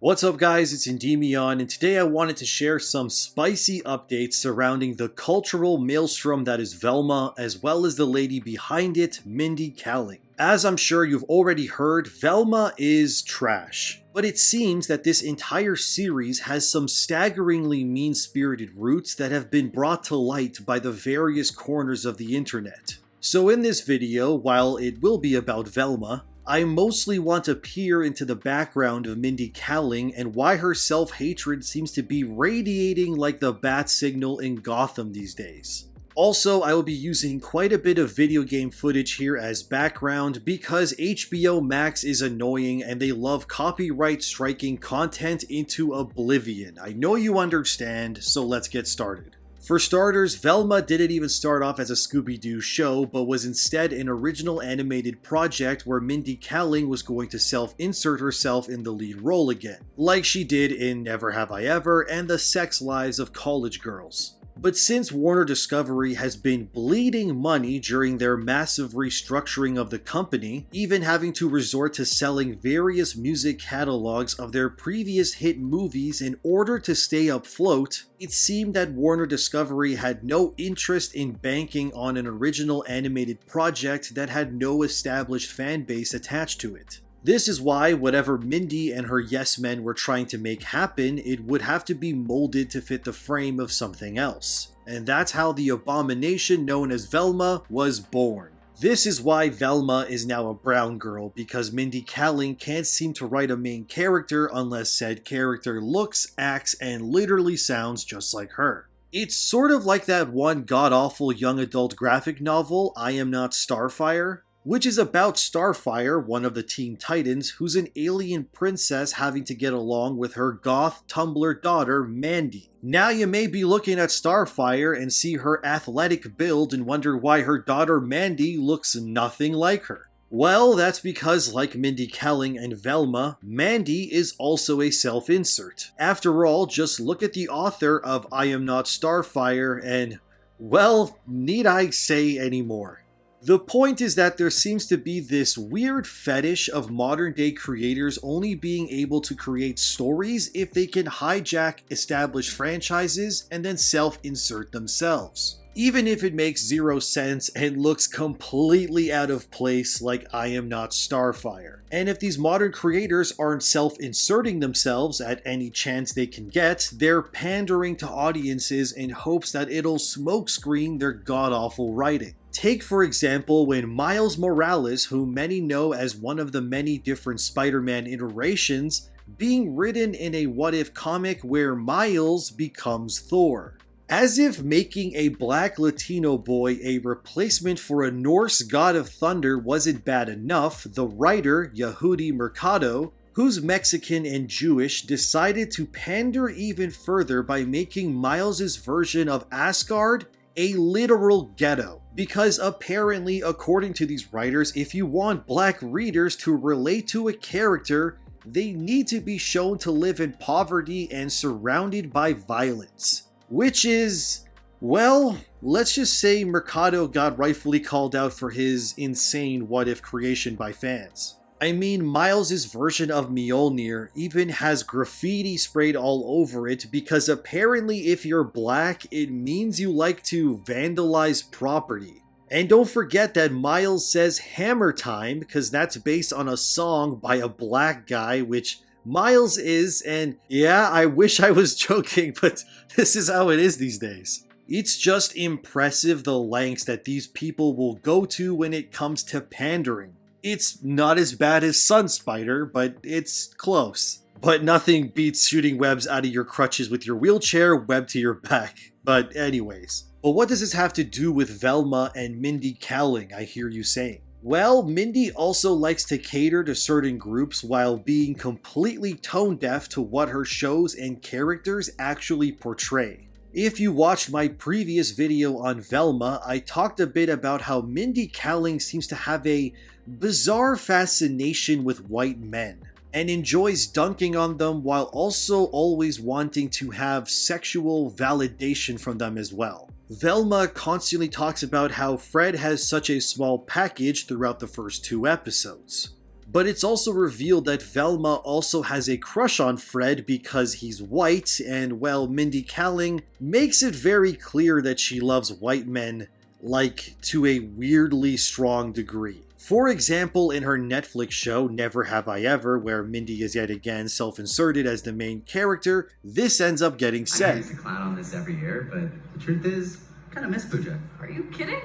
What's up guys, it's Endymion, and today I wanted to share some spicy updates surrounding the cultural maelstrom that is Velma, as well as the lady behind it, Mindy Kaling. As I'm sure you've already heard, Velma is trash. But it seems that this entire series has some staggeringly mean-spirited roots that have been brought to light by the various corners of the internet. So in this video, while it will be about Velma, I mostly want to peer into the background of Mindy Kaling and why her self-hatred seems to be radiating like the bat signal in Gotham these days. Also, I will be using quite a bit of video game footage here as background because HBO Max is annoying and they love copyright striking content into oblivion. I know you understand, so let's get started. For starters, Velma didn't even start off as a Scooby-Doo show, but was instead an original animated project where Mindy Kaling was going to self-insert herself in the lead role again, like she did in Never Have I Ever and The Sex Lives of College Girls. But since Warner Discovery has been bleeding money during their massive restructuring of the company, even having to resort to selling various music catalogs of their previous hit movies in order to stay afloat, it seemed that Warner Discovery had no interest in banking on an original animated project that had no established fan base attached to it. This is why whatever Mindy and her yes men were trying to make happen, it would have to be molded to fit the frame of something else. And that's how the abomination known as Velma was born. This is why Velma is now a brown girl, because Mindy Kaling can't seem to write a main character unless said character looks, acts, and literally sounds just like her. It's sort of like that one god-awful young adult graphic novel, I Am Not Starfire, which is about Starfire, one of the Teen Titans, who's an alien princess having to get along with her goth Tumblr daughter, Mandy. Now you may be looking at Starfire and see her athletic build and wonder why her daughter Mandy looks nothing like her. Well, that's because, like Mindy Kaling and Velma, Mandy is also a self-insert. After all, just look at the author of I Am Not Starfire and, well, need I say any more? The point is that there seems to be this weird fetish of modern day creators only being able to create stories if they can hijack established franchises and then self-insert themselves. Even if it makes zero sense and looks completely out of place like I Am Not Starfire. And if these modern creators aren't self-inserting themselves at any chance they can get, they're pandering to audiences in hopes that it'll smokescreen their god-awful writing. Take for example when Miles Morales, who many know as one of the many different Spider-Man iterations, being written in a what-if comic where Miles becomes Thor. As if making a black Latino boy a replacement for a Norse god of thunder wasn't bad enough, the writer, Yehudi Mercado, who's Mexican and Jewish, decided to pander even further by making Miles' version of Asgard a literal ghetto. Because apparently, according to these writers, if you want black readers to relate to a character, they need to be shown to live in poverty and surrounded by violence. Which is, well, let's just say Mercado got rightfully called out for his insane what-if creation by fans. I mean, Miles' version of Mjolnir even has graffiti sprayed all over it because apparently if you're black, it means you like to vandalize property. And don't forget that Miles says hammer time because that's based on a song by a black guy, which Miles is, and yeah, I wish I was joking, but this is how it is these days. It's just impressive the lengths that these people will go to when it comes to pandering. It's not as bad as Sunspider, but it's close. But nothing beats shooting webs out of your crutches with your wheelchair webbed to your back. But anyways. But what does this have to do with Velma and Mindy Kaling, I hear you saying? Well, Mindy also likes to cater to certain groups while being completely tone deaf to what her shows and characters actually portray. If you watched my previous video on Velma, I talked a bit about how Mindy Kaling seems to have a bizarre fascination with white men, and enjoys dunking on them while also always wanting to have sexual validation from them as well. Velma constantly talks about how Fred has such a small package throughout the first 2 episodes. But it's also revealed that Velma also has a crush on Fred because he's white, and well, Mindy Kaling makes it very clear that she loves white men, like, to a weirdly strong degree. For example, in her Netflix show, Never Have I Ever, where Mindy is yet again self-inserted as the main character, this ends up getting said. I used to clown on this every year, but the truth is, I kind of miss Pooja. Are you kidding?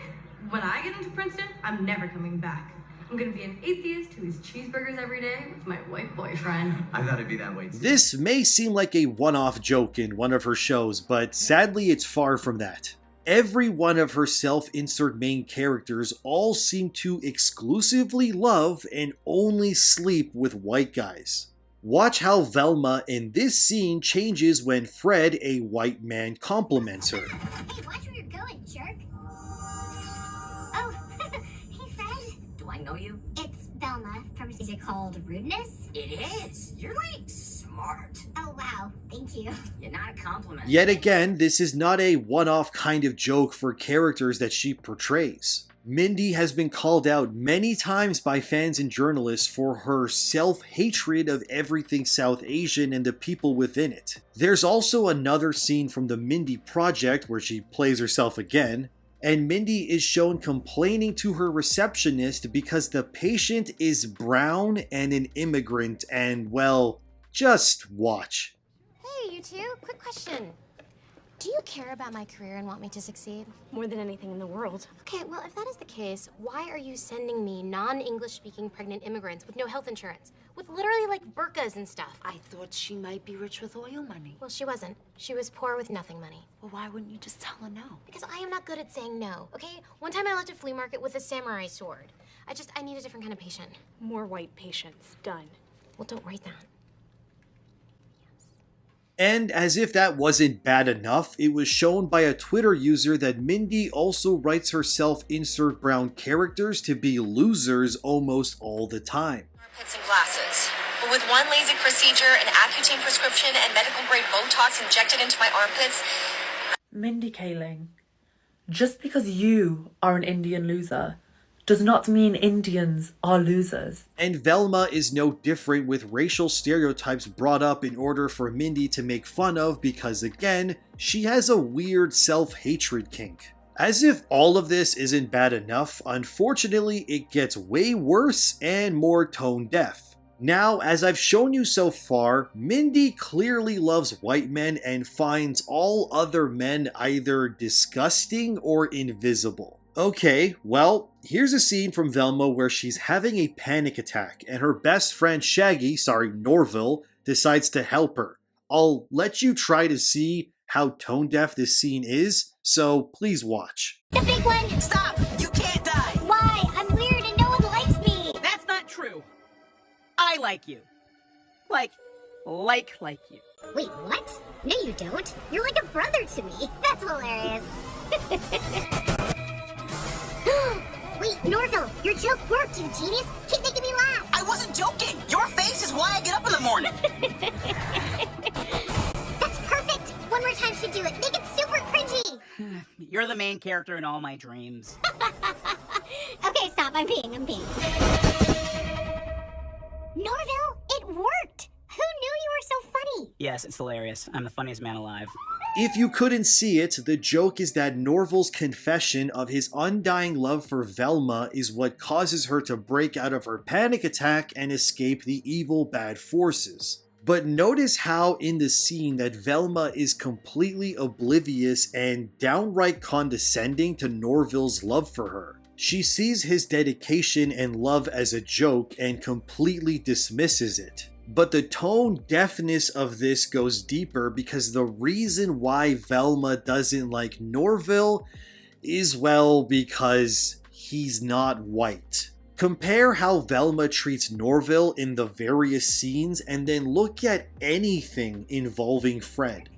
When I get into Princeton, I'm never coming back. I'm gonna be an atheist who eats cheeseburgers every day with my white boyfriend. I thought it'd be that way too. This may seem like a one-off joke in one of her shows, but sadly it's far from that. Every one of her self-insert main characters all seem to exclusively love and only sleep with white guys. Watch how Velma in this scene changes when Fred, a white man, compliments her. Hey, watch where you're going, jerk. Oh, hey Fred. Do I know you? It's Velma from, is it called Rudeness? It is. You're like smart. Oh wow, thank you. You're not a compliment. Yet again, this is not a one-off kind of joke for characters that she portrays. Mindy has been called out many times by fans and journalists for her self-hatred of everything South Asian and the people within it. There's also another scene from the Mindy Project where she plays herself again, and Mindy is shown complaining to her receptionist because the patient is brown and an immigrant, and well, just watch. Hey, you two, quick question. Do you care about my career and want me to succeed? More than anything in the world. Okay, well, if that is the case, why are you sending me non-English speaking pregnant immigrants with no health insurance? With literally like burqas and stuff. I thought she might be rich with oil money. Well, she wasn't. She was poor with nothing money. Well, why wouldn't you just tell her no? Because I am not good at saying no, okay? One time I left a flea market with a samurai sword. I need a different kind of patient. More white patients. Done. Well, don't write that. And as if that wasn't bad enough, it was shown by a Twitter user that Mindy also writes her self-insert brown characters to be losers almost all the time. Armpits and glasses. But with one LASIK procedure, an Accutane prescription, and medical-grade Botox injected into my armpits... Mindy Kaling, just because you are an Indian loser does not mean Indians are losers. And Velma is no different, with racial stereotypes brought up in order for Mindy to make fun of because, again, she has a weird self-hatred kink. As if all of this isn't bad enough, unfortunately it gets way worse and more tone-deaf. Now, as I've shown you so far, Mindy clearly loves white men and finds all other men either disgusting or invisible. Okay, well, here's a scene from Velma where she's having a panic attack and her best friend Norville, decides to help her. I'll let you try to see how tone-deaf this scene is, so please watch. The big one! Stop! You can't die! Why? I'm weird and no one likes me! That's not true. I like you. Like you. Wait, what? No you don't. You're like a brother to me. That's hilarious. Wait, Norville, your joke worked, you genius. Keep making me laugh. I wasn't joking. Your face is why I get up in the morning. That's perfect. One more time should do it. Make it super cringy. You're the main character in all my dreams. Okay, stop. I'm peeing. Norville, it worked. Who knew you were so funny? Yes, it's hilarious. I'm the funniest man alive. If you couldn't see it, the joke is that Norville's confession of his undying love for Velma is what causes her to break out of her panic attack and escape the evil bad forces. But notice how in the scene that Velma is completely oblivious and downright condescending to Norville's love for her. She sees his dedication and love as a joke and completely dismisses it. But the tone deafness of this goes deeper because the reason why Velma doesn't like Norville is, well, because he's not white. Compare how Velma treats Norville in the various scenes and then look at anything involving Fred.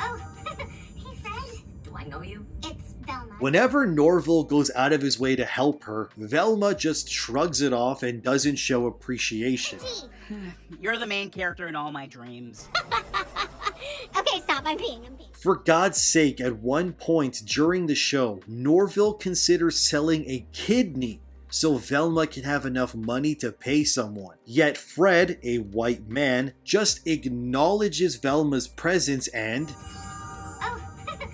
Oh, hey Fred. Do I know you? It's Velma. Whenever Norville goes out of his way to help her, Velma just shrugs it off and doesn't show appreciation. You're the main character in all my dreams. Okay, stop. I'm peeing. For God's sake, at one point during the show, Norville considers selling a kidney so Velma can have enough money to pay someone. Yet Fred, a white man, just acknowledges Velma's presence and Oh, hey,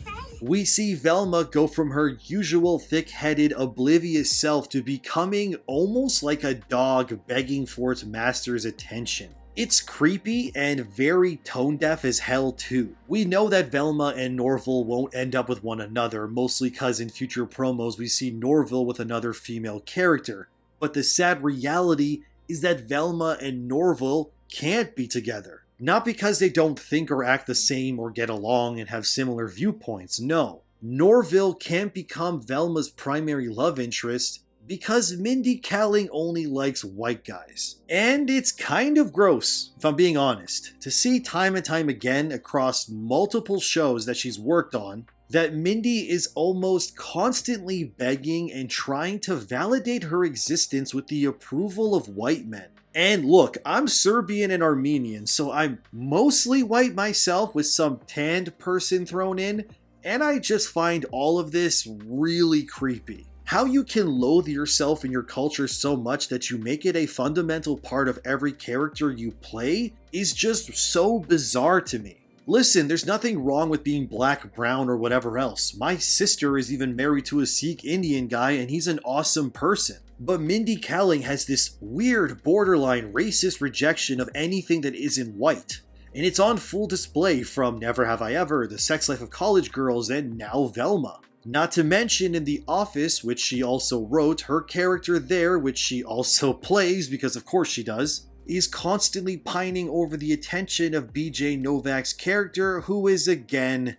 Fred. we see Velma go from her usual thick-headed, oblivious self to becoming almost like a dog begging for its master's attention. It's creepy and very tone-deaf as hell too. We know that Velma and Norval won't end up with one another, mostly cause in future promos we see Norval with another female character. But the sad reality is that Velma and Norval can't be together. Not because they don't think or act the same or get along and have similar viewpoints, no. Norval can't become Velma's primary love interest because Mindy Kaling only likes white guys. And it's kind of gross, if I'm being honest, to see time and time again across multiple shows that she's worked on that Mindy is almost constantly begging and trying to validate her existence with the approval of white men. And look, I'm Serbian and Armenian, so I'm mostly white myself with some tanned person thrown in, and I just find all of this really creepy. How you can loathe yourself and your culture so much that you make it a fundamental part of every character you play is just so bizarre to me. Listen, there's nothing wrong with being black, brown, or whatever else. My sister is even married to a Sikh Indian guy and he's an awesome person. But Mindy Kaling has this weird, borderline racist rejection of anything that isn't white. And it's on full display from Never Have I Ever, The Sex Life of College Girls, and now Velma. Not to mention in The Office, which she also wrote, her character there, which she also plays, because of course she does, is constantly pining over the attention of BJ Novak's character, who is again,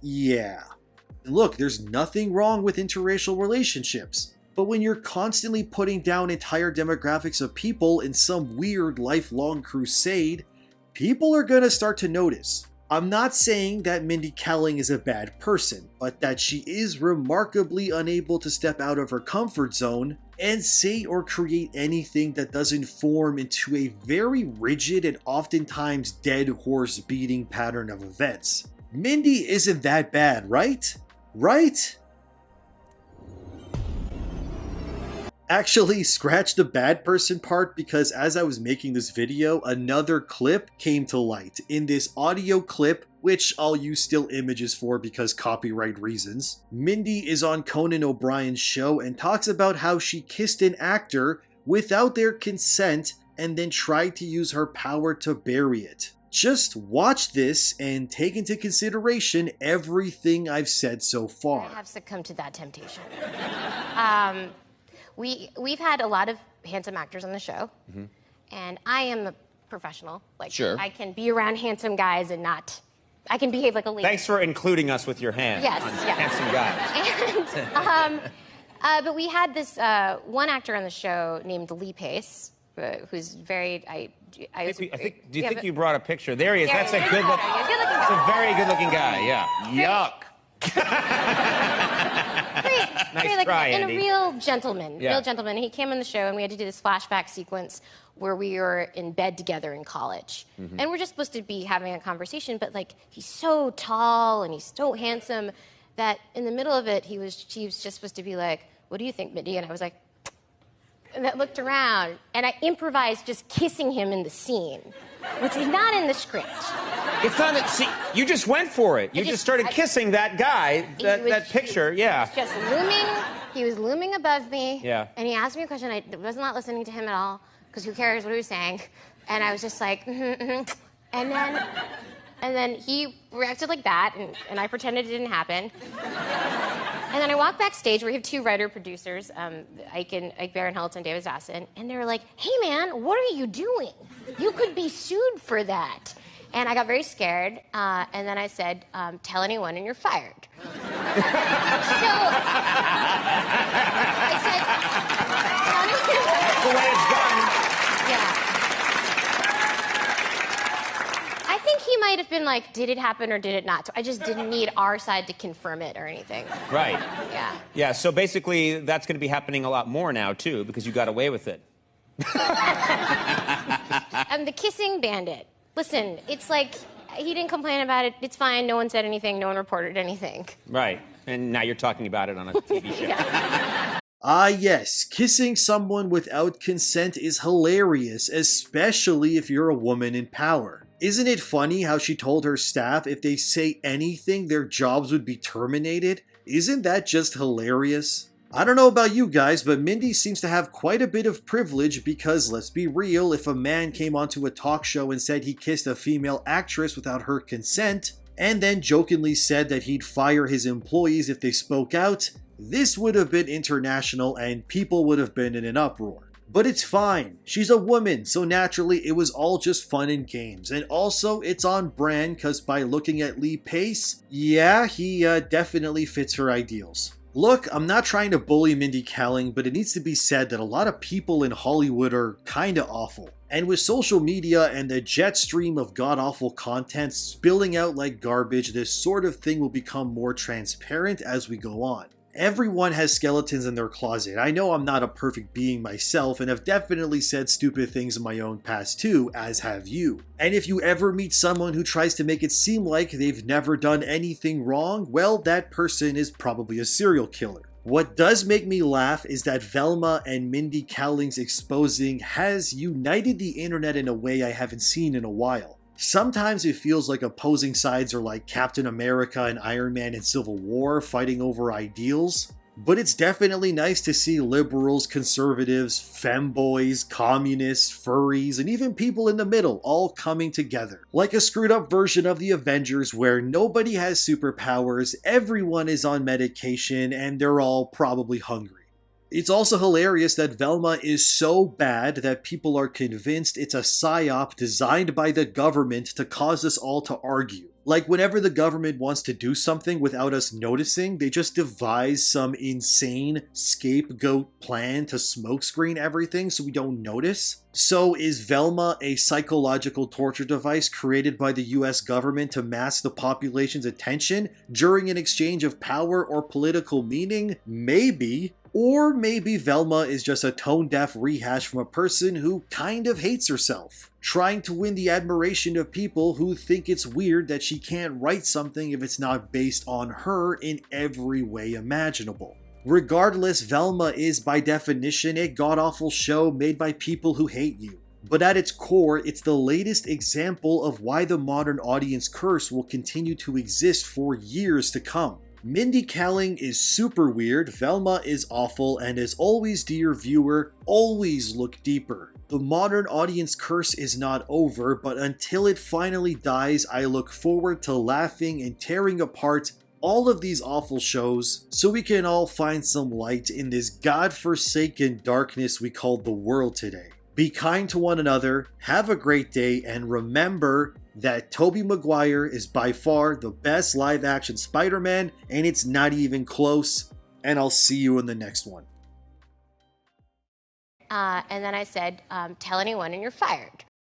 yeah. Look, there's nothing wrong with interracial relationships, but when you're constantly putting down entire demographics of people in some weird lifelong crusade, people are gonna start to notice. I'm not saying that Mindy Kaling is a bad person, but that she is remarkably unable to step out of her comfort zone and say or create anything that doesn't form into a very rigid and oftentimes dead horse beating pattern of events. Mindy isn't that bad, right? Right? Actually, scratch the bad person part, because as I was making this video, another clip came to light. In this audio clip, which I'll use still images for because copyright reasons, Mindy is on Conan O'Brien's show and talks about how she kissed an actor without their consent and then tried to use her power to bury it. Just watch this and take into consideration everything I've said so far. I have succumbed to that temptation. We've had a lot of handsome actors on the show, and I am a professional. Like, sure. I can be around handsome guys and not. I can behave like a lady. Thanks for including us with your hand Yes, on yeah. handsome guys. But we had this one actor on the show named Lee Pace, who's very. Do you think you brought a picture? There he is. That's a good look. He's a good-looking That's guy. a very good-looking guy. Yeah. Yuck. Nice try, and Andy. a real gentleman. Yeah. Real gentleman. He came on the show and we had to do this flashback sequence where we were in bed together in college. And we're just supposed to be having a conversation, but like he's so tall and he's so handsome that in the middle of it she was just supposed to be like, "What do you think, Mindy?" And I was like, and I looked around and I improvised just kissing him in the scene, which is not in the script. It's not that. See, you just went for it. You just started kissing that guy. That picture. Yeah. He was just looming. He was looming above me. Yeah. And he asked me a question. I was not listening to him at all because who cares what he was saying? And I was just like, And then he reacted like that, and I pretended it didn't happen. And then I walked backstage where we have two writer-producers, Ike Barinholtz and David Zassin, and they were like, "Hey man, what are you doing? You could be sued for that." And I got very scared, and then I said, "Tell anyone and you're fired." So I said, "Tell anyone." That's the way it's done. Yeah. I think he might have been like, did it happen or did it not? So I just didn't need our side to confirm it or anything. Right. Yeah. Yeah. So basically, that's going to be happening a lot more now too, because you got away with it. I'm the kissing bandit. Listen, it's like, he didn't complain about it. It's fine. No one said anything. No one reported anything. Right. And now you're talking about it on a TV show. Yeah. Ah yes, kissing someone without consent is hilarious, especially if you're a woman in power. Isn't it funny how she told her staff if they say anything, their jobs would be terminated? Isn't that just hilarious? I don't know about you guys, but Mindy seems to have quite a bit of privilege because, let's be real, if a man came onto a talk show and said he kissed a female actress without her consent, and then jokingly said that he'd fire his employees if they spoke out, this would have been international and people would have been in an uproar. But it's fine. She's a woman, so naturally it was all just fun and games. And also, it's on brand because by looking at Lee Pace, yeah, he definitely fits her ideals. Look, I'm not trying to bully Mindy Kaling, but it needs to be said that a lot of people in Hollywood are kinda awful. And with social media and the jet stream of god-awful content spilling out like garbage, this sort of thing will become more transparent as we go on. Everyone has skeletons in their closet. I know I'm not a perfect being myself and have definitely said stupid things in my own past too, as have you. And if you ever meet someone who tries to make it seem like they've never done anything wrong, well, that person is probably a serial killer. What does make me laugh is that Velma and Mindy Kaling's exposing has united the internet in a way I haven't seen in a while. Sometimes it feels like opposing sides are like Captain America and Iron Man in Civil War fighting over ideals. But it's definitely nice to see liberals, conservatives, femboys, communists, furries, and even people in the middle all coming together. Like a screwed up version of the Avengers where nobody has superpowers, everyone is on medication, and they're all probably hungry. It's also hilarious that Velma is so bad that people are convinced it's a psyop designed by the government to cause us all to argue. Like whenever the government wants to do something without us noticing, they just devise some insane scapegoat plan to smokescreen everything so we don't notice. So is Velma a psychological torture device created by the US government to mask the population's attention during an exchange of power or political meaning? Maybe. Or maybe Velma is just a tone-deaf rehash from a person who kind of hates herself, trying to win the admiration of people who think it's weird that she can't write something if it's not based on her in every way imaginable. Regardless, Velma is by definition a god-awful show made by people who hate you. But at its core, it's the latest example of why the modern audience curse will continue to exist for years to come. Mindy Kaling is super weird, Velma is awful, and as always, dear viewer, always look deeper. The modern audience curse is not over, but until it finally dies, I look forward to laughing and tearing apart all of these awful shows so we can all find some light in this godforsaken darkness we call the world today. Be kind to one another, have a great day, and remember that Tobey Maguire is by far the best live-action Spider-Man, and it's not even close, and I'll see you in the next one. And then I said, tell anyone and you're fired.